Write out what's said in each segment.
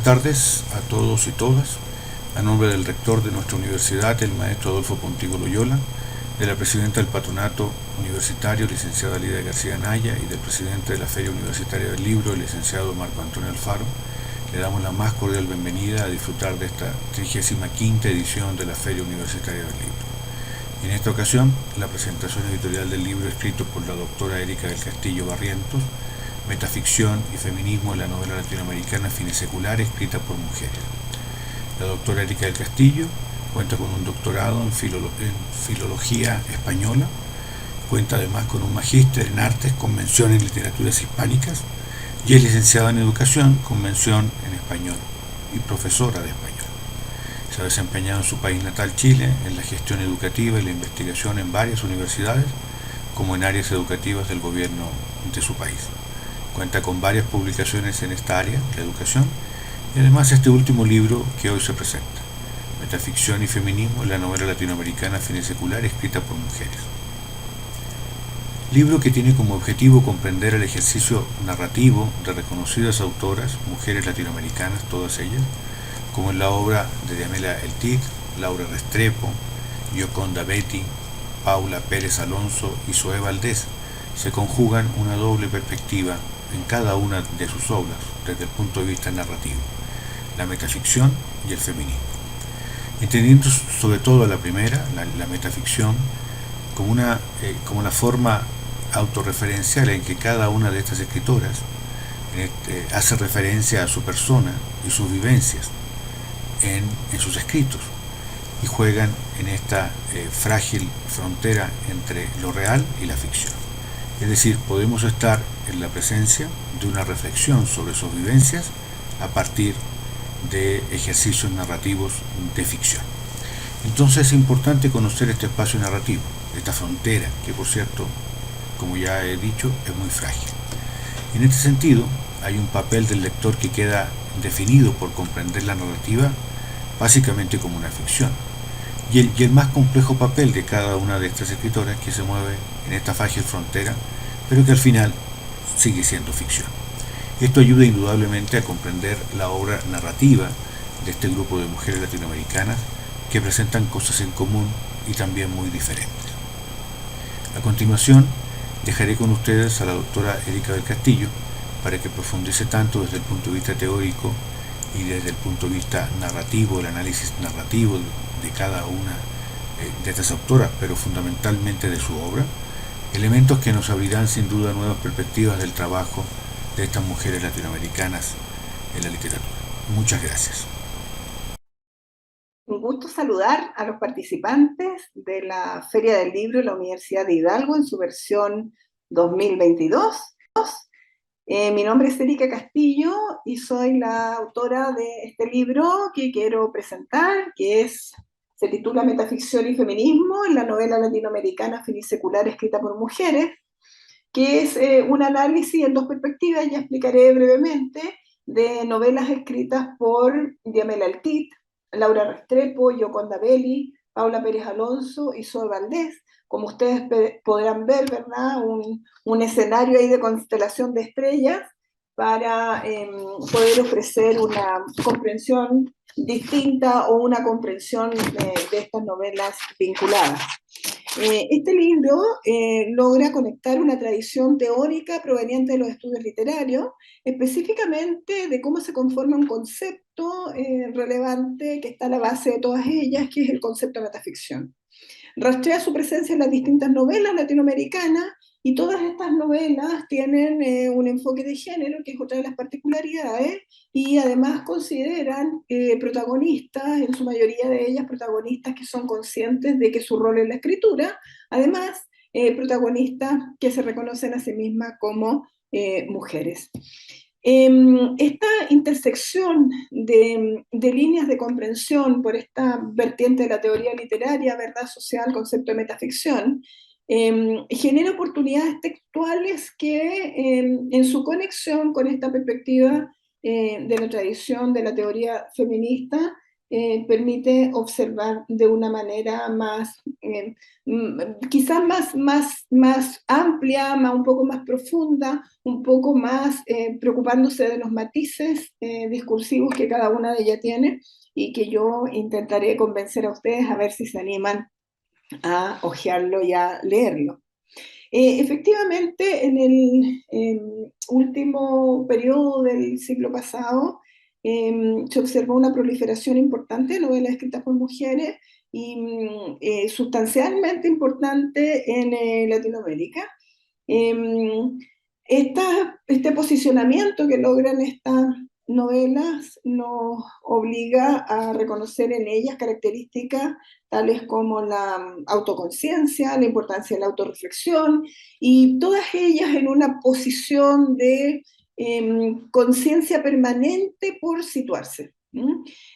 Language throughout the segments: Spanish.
Buenas tardes a todos y todas. A nombre del rector de nuestra universidad, el maestro Adolfo Pontigo Loyola, de la presidenta del patronato universitario, licenciada Lidia García Anaya, y del presidente de la Feria Universitaria del Libro, el licenciado Marco Antonio Alfaro, le damos la más cordial bienvenida a disfrutar de esta 35ª edición de la Feria Universitaria del Libro. En esta ocasión, la presentación editorial del libro escrito por la doctora Erika del Castillo Barrientos, Metaficción y feminismo en la novela latinoamericana finisecular escrita por mujeres. La doctora Erika del Castillo cuenta con un doctorado en filología española, cuenta además con un magíster en artes con mención en literaturas hispánicas y es licenciada en educación con mención en español y profesora de español. Se ha desempeñado en su país natal, Chile, en la gestión educativa y la investigación en varias universidades, como en áreas educativas del gobierno de su país. Cuenta con varias publicaciones en esta área, la educación, y además este último libro que hoy se presenta, Metaficción y feminismo en la novela latinoamericana finisecular escrita por mujeres. Libro que tiene como objetivo comprender el ejercicio narrativo de reconocidas autoras, mujeres latinoamericanas, todas ellas, como en la obra de Diamela Eltit, Laura Restrepo, Gioconda Belli, Paula Pérez Alonso y Zoe Valdés, se conjugan una doble perspectiva en cada una de sus obras desde el punto de vista narrativo, la metaficción y el feminismo. Entendiendo sobre todo la primera, la metaficción, como la forma autorreferencial en que cada una de estas escritoras hace referencia a su persona y sus vivencias en sus escritos y juegan en esta frágil frontera entre lo real y la ficción. Es decir, podemos estar en la presencia de una reflexión sobre sus vivencias a partir de ejercicios narrativos de ficción. Entonces es importante conocer este espacio narrativo, esta frontera, que por cierto, como ya he dicho, es muy frágil. En este sentido, hay un papel del lector que queda definido por comprender la narrativa básicamente como una ficción, y el más complejo papel de cada una de estas escritoras que se mueve en esta frágil frontera, pero que al final sigue siendo ficción. Esto ayuda indudablemente a comprender la obra narrativa de este grupo de mujeres latinoamericanas que presentan cosas en común y también muy diferentes. A continuación, dejaré con ustedes a la doctora Erika del Castillo para que profundice tanto desde el punto de vista teórico y desde el punto de vista narrativo, el análisis narrativo de cada una de estas autoras, pero fundamentalmente de su obra, elementos que nos abrirán sin duda nuevas perspectivas del trabajo de estas mujeres latinoamericanas en la literatura. Muchas gracias. Un gusto saludar a los participantes de la Feria del Libro de la Universidad de Hidalgo en su versión 2022. Mi nombre es Erika Castillo y soy la autora de este libro que quiero presentar, se titula Metaficción y feminismo en la novela latinoamericana finisecular escrita por mujeres, que es un análisis en dos perspectivas, ya explicaré brevemente, de novelas escritas por Diamela Eltit, Laura Restrepo, Gioconda Belli, Paula Pérez Alonso y Zoe Valdés. Como ustedes podrán ver, ¿verdad? Un escenario ahí de constelación de estrellas para poder ofrecer una comprensión distinta o una comprensión de estas novelas vinculadas. Este libro logra conectar una tradición teórica proveniente de los estudios literarios, específicamente de cómo se conforma un concepto relevante que está a la base de todas ellas, que es el concepto de metaficción. Rastrea su presencia en las distintas novelas latinoamericanas y todas estas novelas tienen un enfoque de género, que es otra de las particularidades, y además consideran protagonistas, en su mayoría de ellas protagonistas que son conscientes de que su rol es la escritura, además protagonistas que se reconocen a sí mismas como mujeres. Esta intersección de líneas de comprensión por esta vertiente de la teoría literaria, verdad social, concepto de metaficción, genera oportunidades textuales que en su conexión con esta perspectiva de la tradición de la teoría feminista permite observar de una manera más, quizás más amplia, un poco más profunda, un poco más preocupándose de los matices discursivos que cada una de ellas tiene, y que yo intentaré convencer a ustedes a ver si se animan a hojearlo y a leerlo. Efectivamente, en el último periodo del siglo pasado se observó una proliferación importante de novelas escritas por mujeres y sustancialmente importante en Latinoamérica. Eh, este posicionamiento que logran estas novelas nos obliga a reconocer en ellas características tales como la autoconciencia, la importancia de la autorreflexión, y todas ellas en una posición de conciencia permanente por situarse.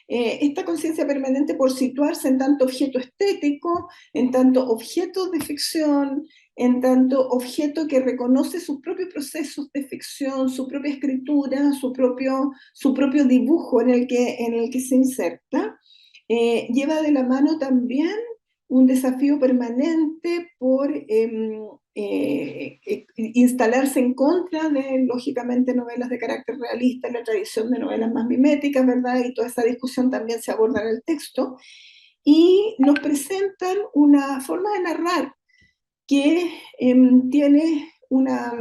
Esta conciencia permanente por situarse en tanto objeto estético, en tanto objeto de ficción, en tanto objeto que reconoce sus propios procesos de ficción, su propia escritura, su propio dibujo en el que se inserta, lleva de la mano también un desafío permanente por instalarse en contra de, lógicamente, novelas de carácter realista, la tradición de novelas más miméticas, ¿verdad? Y toda esa discusión también se aborda en el texto, y nos presentan una forma de narrar que tiene una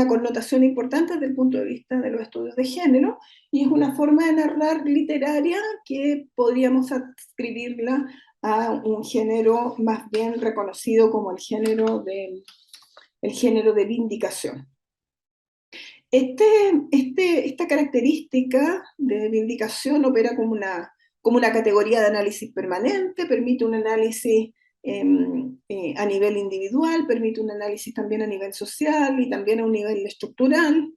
connotación importante desde el punto de vista de los estudios de género, y es una forma de narrar literaria que podríamos adscribirla a un género más bien reconocido como el género de vindicación. Esta característica de vindicación opera como una categoría de análisis permanente, permite un análisis a nivel individual, permite un análisis también a nivel social y también a un nivel estructural,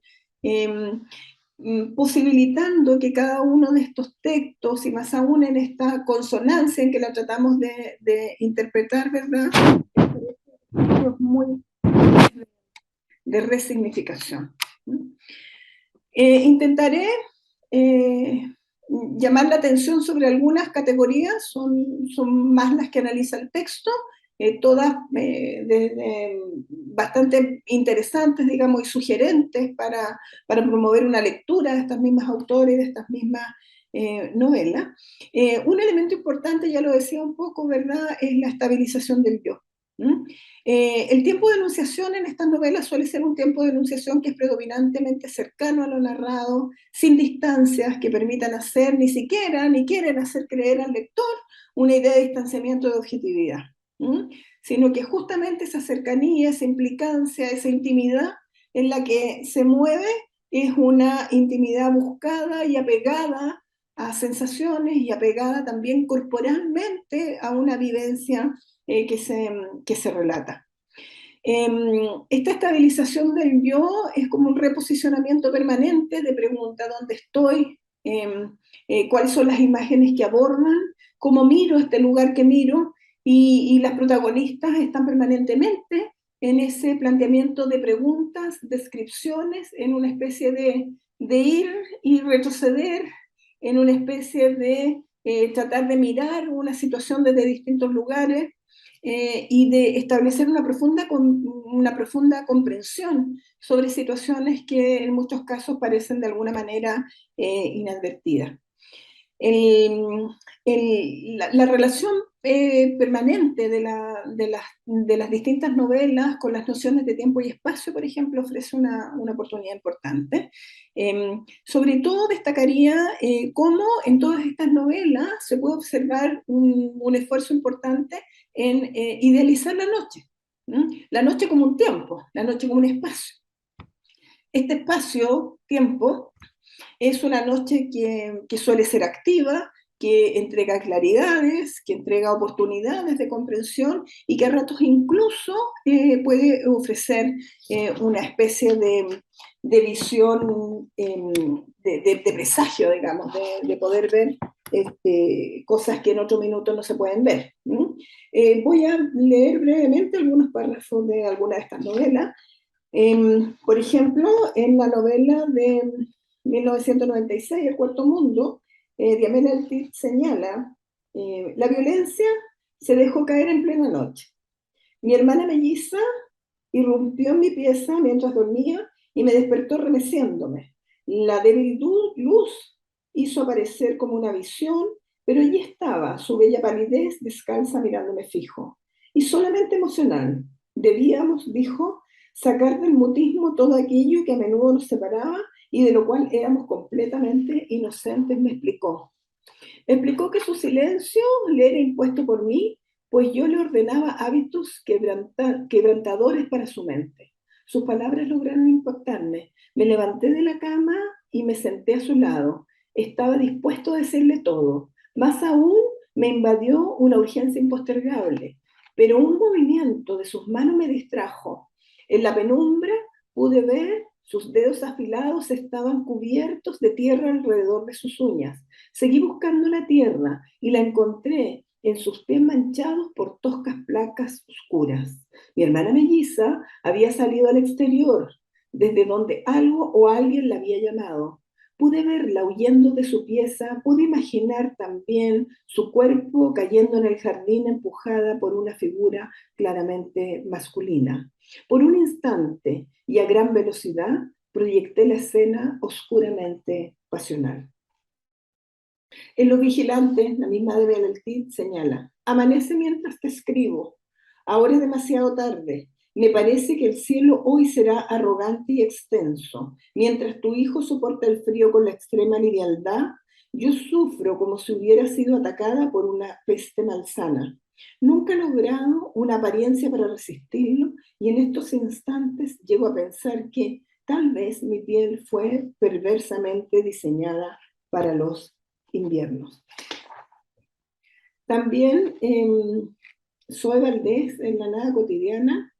posibilitando que cada uno de estos textos, y más aún en esta consonancia en que la tratamos de interpretar, ¿verdad? Es muy de resignificación. Intentaré llamar la atención sobre algunas categorías, son más las que analiza el texto, todas bastante interesantes, digamos, y sugerentes para promover una lectura de estas mismas autores y de estas mismas novelas. Un elemento importante, ya lo decía un poco, ¿verdad?, es la estabilización del yo. El tiempo de enunciación en estas novelas suele ser un tiempo de enunciación que es predominantemente cercano a lo narrado, sin distancias que permitan hacer ni quieren hacer creer al lector una idea de distanciamiento de objetividad, sino que justamente esa cercanía, esa implicancia, esa intimidad en la que se mueve es una intimidad buscada y apegada a sensaciones y apegada también corporalmente a una vivencia que se relata. Esta estabilización del yo es como un reposicionamiento permanente de pregunta: ¿dónde estoy? ¿Cuáles son las imágenes que abordan? ¿Cómo miro este lugar que miro? Y las protagonistas están permanentemente en ese planteamiento de preguntas, descripciones, en una especie de ir y retroceder, en una especie de tratar de mirar una situación desde distintos lugares, y de establecer una profunda comprensión sobre situaciones que en muchos casos parecen de alguna manera inadvertidas. La relación permanente de las distintas novelas con las nociones de tiempo y espacio, por ejemplo, ofrece una oportunidad importante. Sobre todo destacaría cómo en todas estas novelas se puede observar un esfuerzo importante en idealizar la noche. La noche como un tiempo, la noche como un espacio. Este espacio-tiempo es una noche que suele ser activa, que entrega claridades, que entrega oportunidades de comprensión, y que a ratos incluso puede ofrecer una especie de visión, de presagio, digamos, de poder ver cosas que en otro minuto no se pueden ver. Voy a leer brevemente algunos párrafos de alguna de estas novelas. Por ejemplo, en la novela de 1996, El Cuarto Mundo, Diamela Altit señala, la violencia se dejó caer en plena noche. Mi hermana melliza irrumpió en mi pieza mientras dormía y me despertó remeciéndome. La débil luz hizo aparecer como una visión, pero allí estaba, su bella palidez descalza mirándome fijo. Y solamente emocional. Debíamos, dijo, sacar del mutismo todo aquello que a menudo nos separaba y de lo cual éramos completamente inocentes, me explicó. Explicó que su silencio le era impuesto por mí, pues yo le ordenaba hábitos quebrantadores para su mente. Sus palabras lograron impactarme. Me levanté de la cama y me senté a su lado. Estaba dispuesto a decirle todo. Más aún, me invadió una urgencia impostergable, pero un movimiento de sus manos me distrajo. En la penumbra pude ver sus dedos afilados estaban cubiertos de tierra alrededor de sus uñas. Seguí buscando la tierra y la encontré en sus pies manchados por toscas placas oscuras. Mi hermana melliza había salido al exterior, desde donde algo o alguien la había llamado. Pude verla huyendo de su pieza, pude imaginar también su cuerpo cayendo en el jardín empujada por una figura claramente masculina. Por un instante y a gran velocidad proyecté la escena oscuramente pasional. En Los Vigilantes, la misma de Beneltit señala, amanece mientras te escribo, ahora es demasiado tarde, me parece que el cielo hoy será arrogante y extenso, mientras tu hijo soporta el frío con la extrema liviandad, yo sufro como si hubiera sido atacada por una peste malsana. Nunca he logrado una apariencia para resistirlo y en estos instantes llego a pensar que tal vez mi piel fue perversamente diseñada para los inviernos. También Zoe Valdés, en La Nada Cotidiana,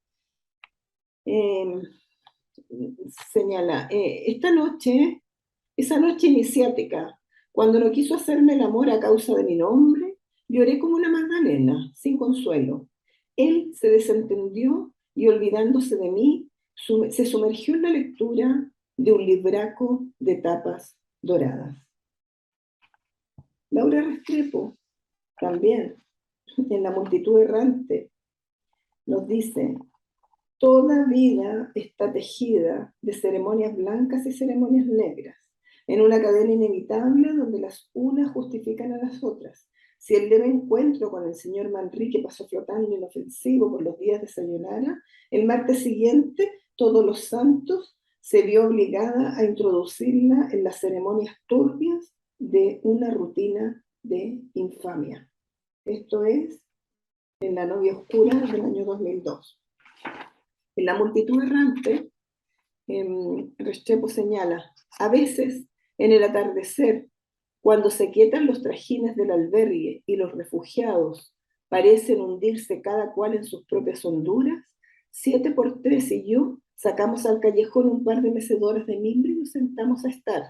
señala, esa noche iniciática, cuando no quiso hacerme el amor a causa de mi nombre, lloré como una Magdalena, sin consuelo. Él se desentendió y olvidándose de mí, se sumergió en la lectura de un libraco de tapas doradas. Laura Restrepo, también, en La multitud errante, nos dice, toda vida está tejida de ceremonias blancas y ceremonias negras, en una cadena inevitable donde las unas justifican a las otras. Si el leve encuentro con el señor Manrique pasó flotando inofensivo por los días de Sayonara, el martes siguiente, Todos los Santos se vio obligada a introducirla en las ceremonias turbias de una rutina de infamia. Esto es en La novia oscura del año 2002. En La multitud errante, Restrepo señala, a veces en el atardecer, cuando se quietan los trajines del albergue y los refugiados parecen hundirse cada cual en sus propias honduras, 7x3 y yo sacamos al callejón un par de mecedoras de mimbre y nos sentamos a estar,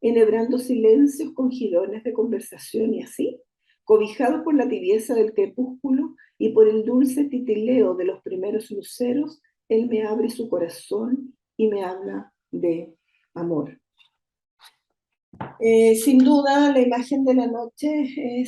enhebrando silencios con jirones de conversación y así, cobijados por la tibieza del crepúsculo y por el dulce titileo de los primeros luceros, él me abre su corazón y me habla de amor. Sin duda, la imagen de la noche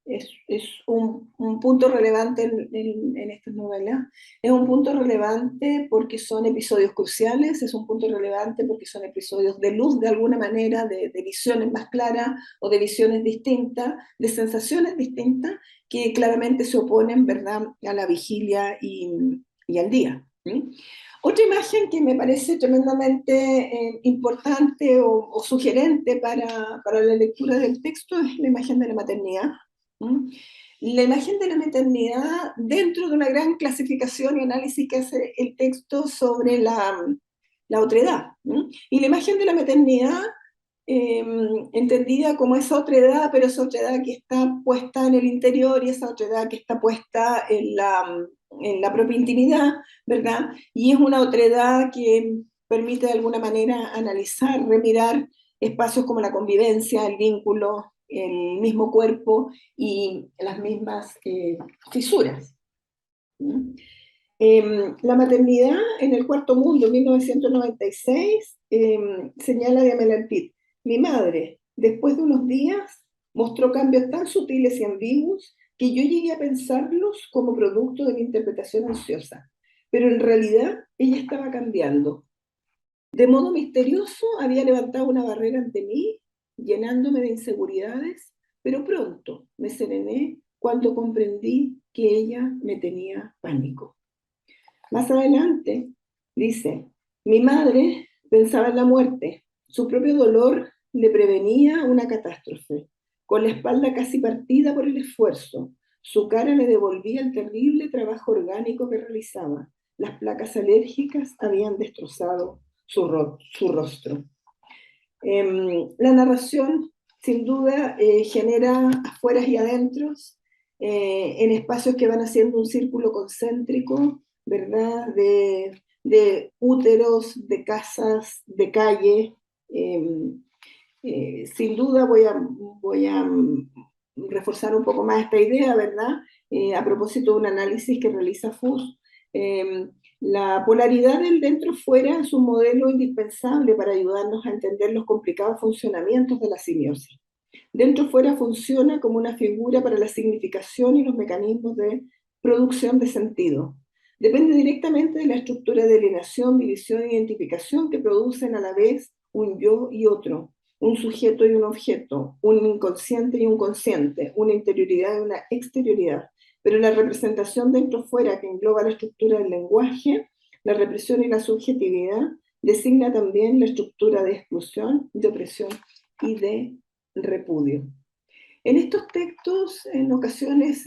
es un punto relevante en estas novelas. Es un punto relevante porque son episodios cruciales, es un punto relevante porque son episodios de luz de alguna manera, de visiones más claras o de visiones distintas, de sensaciones distintas que claramente se oponen, ¿verdad?, a la vigilia y al día. ¿Sí? Otra imagen que me parece tremendamente importante o sugerente para la lectura del texto es la imagen de la maternidad. La imagen de la maternidad dentro de una gran clasificación y análisis que hace el texto sobre la otredad. Y la imagen de la maternidad entendida como esa otredad, pero esa otredad que está puesta en el interior y esa otredad que está puesta en la propia intimidad, ¿verdad? Y es una otredad que permite de alguna manera analizar, remirar espacios como la convivencia, el vínculo, el mismo cuerpo y las mismas fisuras. La maternidad en el Cuarto Mundo, 1996, señala Diamela Altit, mi madre, después de unos días, mostró cambios tan sutiles y ambiguos que yo llegué a pensarlos como producto de mi interpretación ansiosa. Pero en realidad ella estaba cambiando. De modo misterioso había levantado una barrera ante mí, llenándome de inseguridades, pero pronto me serené cuando comprendí que ella me tenía pánico. Más adelante, dice, mi madre pensaba en la muerte. Su propio dolor le prevenía una catástrofe. Con la espalda casi partida por el esfuerzo, su cara le devolvía el terrible trabajo orgánico que realizaba. Las placas alérgicas habían destrozado su rostro. La narración, sin duda, genera afueras y adentros, en espacios que van haciendo un círculo concéntrico, ¿verdad? De úteros, de casas, de calle. Sin duda voy a reforzar un poco más esta idea, ¿verdad? A propósito de un análisis que realiza FUS. La polaridad del dentro-fuera es un modelo indispensable para ayudarnos a entender los complicados funcionamientos de la simiosis. Dentro-fuera funciona como una figura para la significación y los mecanismos de producción de sentido. Depende directamente de la estructura de alienación, división e identificación que producen a la vez un yo y otro, un sujeto y un objeto, un inconsciente y un consciente, una interioridad y una exterioridad. Pero la representación dentro-fuera que engloba la estructura del lenguaje, la represión y la subjetividad, designa también la estructura de exclusión, de opresión y de repudio. En estos textos, en ocasiones,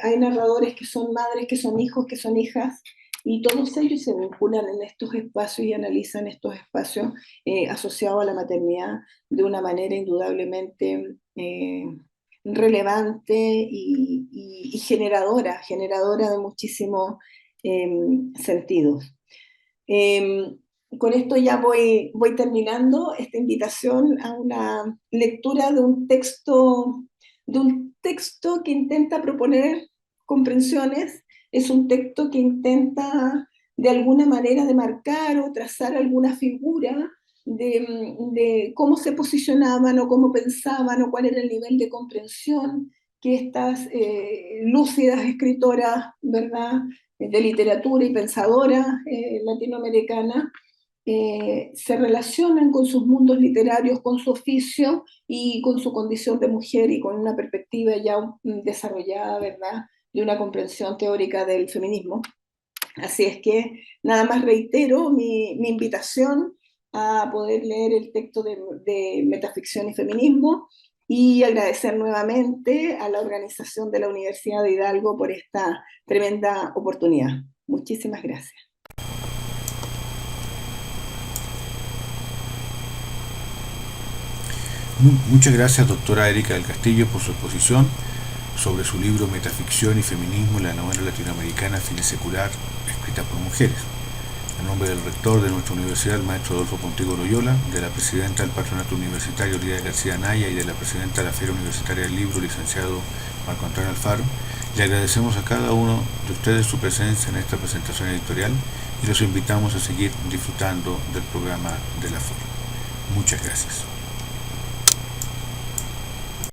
hay narradores que son madres, que son hijos, que son hijas, y todos ellos se vinculan en estos espacios y analizan estos espacios asociados a la maternidad de una manera indudablemente relevante y generadora de muchísimos sentidos. Con esto ya voy terminando esta invitación a una lectura de un texto que intenta proponer comprensiones. Es un texto que intenta de alguna manera demarcar o trazar alguna figura de cómo se posicionaban o cómo pensaban o cuál era el nivel de comprensión que estas lúcidas escritoras, ¿verdad?, de literatura y pensadoras latinoamericanas se relacionan con sus mundos literarios, con su oficio y con su condición de mujer y con una perspectiva ya desarrollada, ¿verdad?, de una comprensión teórica del feminismo. Así es que nada más reitero mi invitación a poder leer el texto de Metaficción y Feminismo y agradecer nuevamente a la organización de la Universidad de Hidalgo por esta tremenda oportunidad. Muchísimas gracias. Muchas gracias, doctora Erika del Castillo, por su exposición sobre su libro Metaficción y Feminismo, la novela latinoamericana finisecular escrita por mujeres. En nombre del rector de nuestra universidad, el maestro Adolfo Pontigo Loyola, de la presidenta del Patronato Universitario, Lidia García Anaya, y de la presidenta de la Feria Universitaria del Libro, licenciado Marco Antonio Alfaro, le agradecemos a cada uno de ustedes su presencia en esta presentación editorial y los invitamos a seguir disfrutando del programa de la Feria. Muchas gracias.